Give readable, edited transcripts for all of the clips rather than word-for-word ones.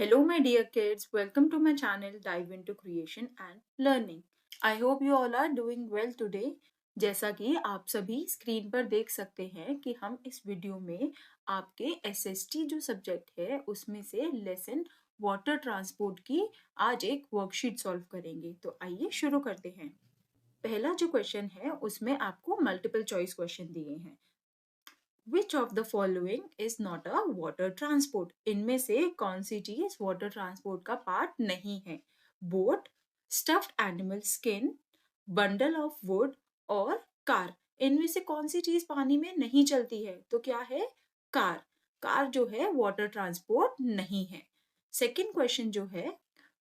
Hello, my dear kids. Welcome to my channel Dive into Creation and Learning. I hope you all are doing well today. जैसा कि आप सभी screen पर देख सकते हैं कि हम इस वीडियो में आपके एसएसटी जो सब्जेक्ट है उसमें से लेसन वाटर ट्रांसपोर्ट की आज एक वर्कशीट सॉल्व करेंगे। तो आइए शुरू करते हैं। पहला जो क्वेश्चन है उसमें आपको मल्टीपल चॉइस क्वेश्चन दिए हैं। Which of the following is not a water transport? इनमें से कौन सी चीज वाटर ट्रांसपोर्ट का पार्ट नहीं है? Boat, stuffed animal skin, bundle of would और कार। इनमें से कौन सी चीज पानी में नहीं चलती है? तो क्या है? कार। कार जो है वाटर ट्रांसपोर्ट नहीं है। सेकेंड क्वेश्चन जो है,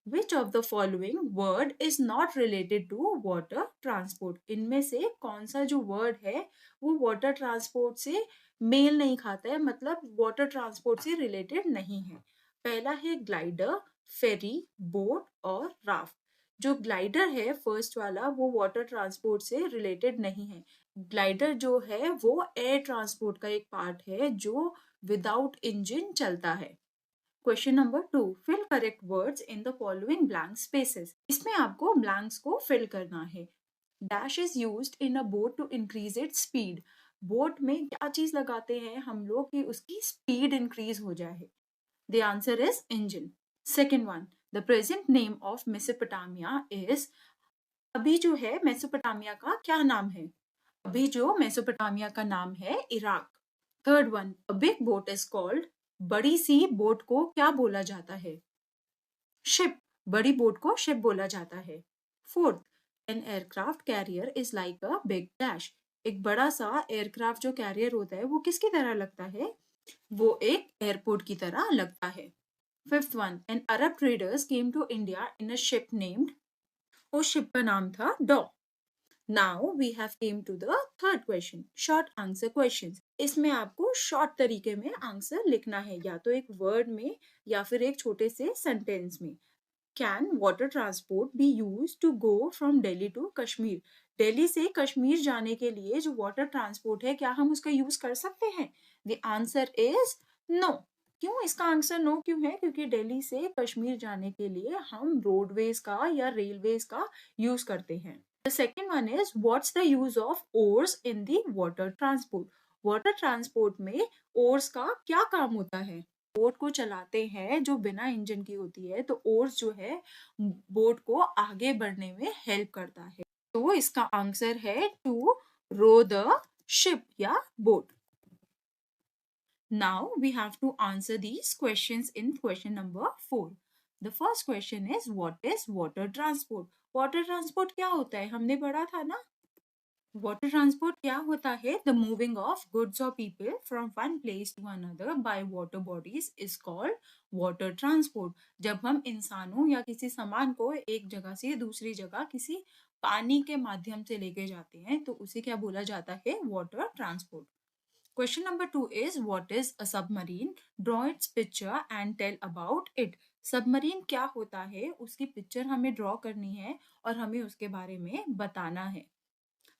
Which of the following word is not related to water transport? इनमें से कौन सा जो वर्ड है वो वाटर ट्रांसपोर्ट से मेल नहीं खाता है, मतलब वाटर ट्रांसपोर्ट से रिलेटेड नहीं है। पहला है ग्लाइडर, फेरी, बोट और राफ्ट। जो ग्लाइडर है फर्स्ट वाला वो वाटर ट्रांसपोर्ट से रिलेटेड नहीं है। ग्लाइडर जो है वो एयर ट्रांसपोर्ट का एक पार्ट है जो विदाउट इंजन चलता है। Question number 2, fill correct words in the following blank spaces. इसमें आपको ब्लैंक्स को फिल करना है। Dash is used in a boat to increase its speed. Boat में क्या चीज लगाते हैं हम लोग कि उसकी स्पीड इंक्रीज हो जाए? The answer is engine. Second one, the present name of Mesopotamia is. अभी जो है मेसोपोटामिया का क्या नाम है? अभी जो मेसोपोटामिया का नाम है Iraq. Third one, a big boat is called. बड़ी सी बोट को क्या बोला जाता है? शिप। बड़ी बोट को शिप बोला जाता है। Fourth, an aircraft carrier is like a big dash. एक बड़ा सा एयरक्राफ्ट जो कैरियर होता है वो किसकी तरह लगता है? वो एक एयरपोर्ट की तरह लगता है। Fifth one, an Arab traders came to India in a ship named. उस शिप का नाम था dhow. Now we have came to the third question, short answer questions. इसमें आपको शॉर्ट तरीके में आंसर लिखना है, या तो एक वर्ड में या फिर एक छोटे से सेंटेंस में। Can water transport be use to go from Delhi to Kashmir? Delhi से कश्मीर जाने के लिए जो वाटर ट्रांसपोर्ट है क्या हम उसका यूज कर सकते हैं? The answer is no. क्यों इसका आंसर नो क्यों है? क्योंकि दिल्ली से कश्मीर जाने के लिए हम रोडवेज का या रेलवेज का यूज करते हैं। The second one is, what's the use of oars in the water transport? Water transport में ओर्स का क्या काम होता है? बोट को चलाते हैं जो बिना इंजन की होती है, तो ओर्स जो है बोट को आगे बढ़ने में हेल्प करता है। तो इसका आंसर है टू रो द शिप या boat. Now we have to answer these questions in question number 4. The first question is, what is water transport? Water transport क्या होता है? हमने पढ़ा था ना। वाटर ट्रांसपोर्ट क्या होता है? द मूविंग ऑफ गुड्स और people from one place to another by water bodies is called water transport. जब हम इंसानों या किसी सामान को एक जगह से दूसरी जगह किसी पानी के माध्यम से लेके जाते हैं तो उसे क्या बोला जाता है? Water transport. Question number 2 is, what is a submarine? Draw its picture and tell about it. Submarine क्या होता है उसकी पिक्चर हमें ड्रॉ करनी है और हमें उसके बारे में बताना है।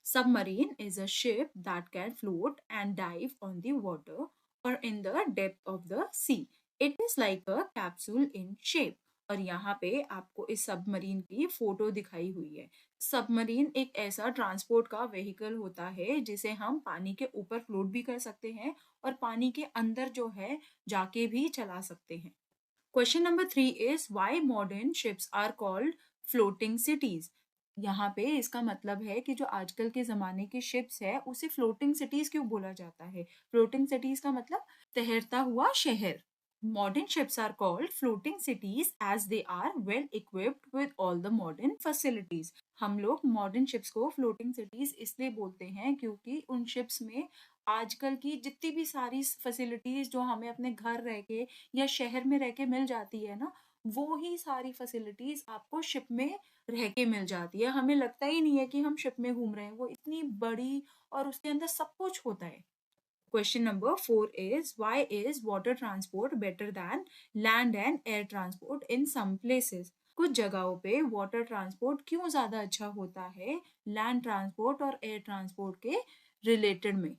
Submarine is a ship that can float and dive on the water or in the depth of the sea. It is like a capsule in shape. और यहाँ पे आपको इस सबमरीन की फोटो दिखाई हुई है। सबमरीन एक ऐसा ट्रांसपोर्ट का व्हीकल होता है जिसे हम पानी के ऊपर फ्लोट भी कर सकते हैं और पानी के अंदर जो है जाके भी चला सकते हैं। Question number 3 is, why modern ships are called floating cities? यहाँ पे इसका मतलब है कि जो आजकल के जमाने की शिप्स है उसे फ्लोटिंग सिटीज क्यों बोला जाता है? फ्लोटिंग सिटीज का मतलब तैरता हुआ शहर। Modern ships are called floating cities as they are well equipped with all the modern facilities. हम लोग मॉडर्न शिप्स को फ्लोटिंग सिटीज इसलिए बोलते हैं क्योंकि उन शिप्स में आजकल की जितनी भी सारी फैसिलिटीज जो हमें अपने घर रह के या शहर में रह के मिल जाती है ना, वो ही सारी फैसिलिटीज आपको शिप में रह के मिल जाती है। हमें लगता ही नहीं है कि हम शिप में घूम रहे हैं, वो इतनी बड़ी और उसके अंदर सब कुछ होता है। Question number 4 is, why is water transport better than land and air transport in some places? कुछ जगहों पे वाटर ट्रांसपोर्ट क्यों ज्यादा अच्छा होता है लैंड ट्रांसपोर्ट और एयर ट्रांसपोर्ट के रिलेटेड में?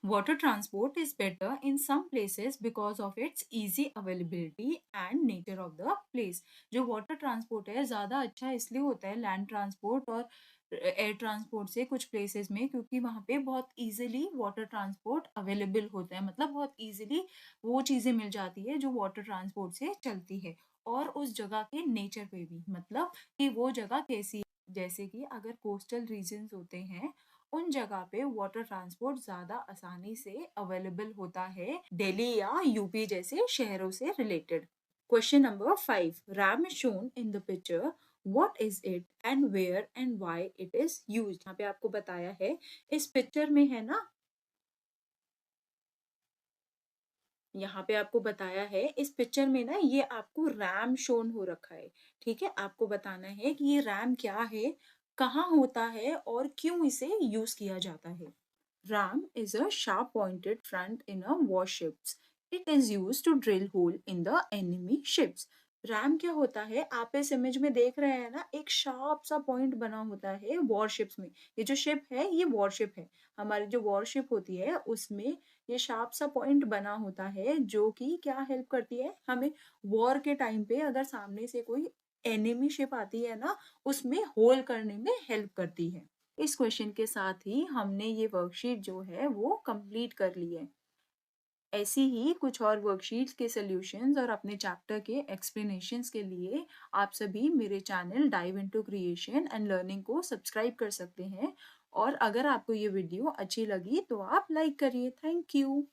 Water transport is better in some places because of its easy availability and nature of the place. जो water transport है ज़्यादा अच्छा इसलिए होता है land transport और air transport से कुछ places में, क्योंकि वहाँ पे बहुत easily water transport available होता है, मतलब बहुत easily वो चीज़ें मिल जाती है जो water transport से चलती है, और उस जगह के nature पे भी, मतलब कि वो जगह कैसी है। जैसे कि अगर coastal regions होते हैं उन जगह पे वाटर ट्रांसपोर्ट ज़्यादा आसानी से अवेलेबल होता है दिल्ली या यूपी जैसे शहरों से related. Question number 5, ram is shown in the picture, what is it and where and why it is used. यहाँ पे आपको बताया है इस पिक्चर में है ना, यहाँ पे आपको बताया है इस पिक्चर में ना, ये आपको रैम शोन हो रखा है। ठीक है, आपको बताना है कि ये रैम क्या है, कहाँ होता है और क्यों इसे यूज किया जाता है। Ram is a sharp-pointed front in a warships. It is used to drill hole in the enemy ships. RAM क्या होता है, आप इस इमेज में देख रहे हैं ना, एक शार्प सा पॉइंट बना होता है वॉरशिप्स में। ये जो शिप है ये वॉरशिप है, हमारी जो वॉरशिप होती है उसमें ये शार्प सा पॉइंट बना होता है जो कि क्या हेल्प करती है हमें, वॉर के टाइम पे अगर सामने से कोई एनिमी शिप आती है ना, उसमें होल करने में हेल्प करती है। इस क्वेश्चन के साथ ही हमने ये वर्कशीट जो है वो कंप्लीट कर ली है। ऐसी ही कुछ और वर्कशीट्स के सॉल्यूशंस और अपने चैप्टर के एक्सप्लेनेशंस के लिए आप सभी मेरे channel dive into creation and learning को सब्सक्राइब कर सकते हैं। और अगर आपको ये वीडियो अच्छी लगी तो आप लाइक करिए। Thank you.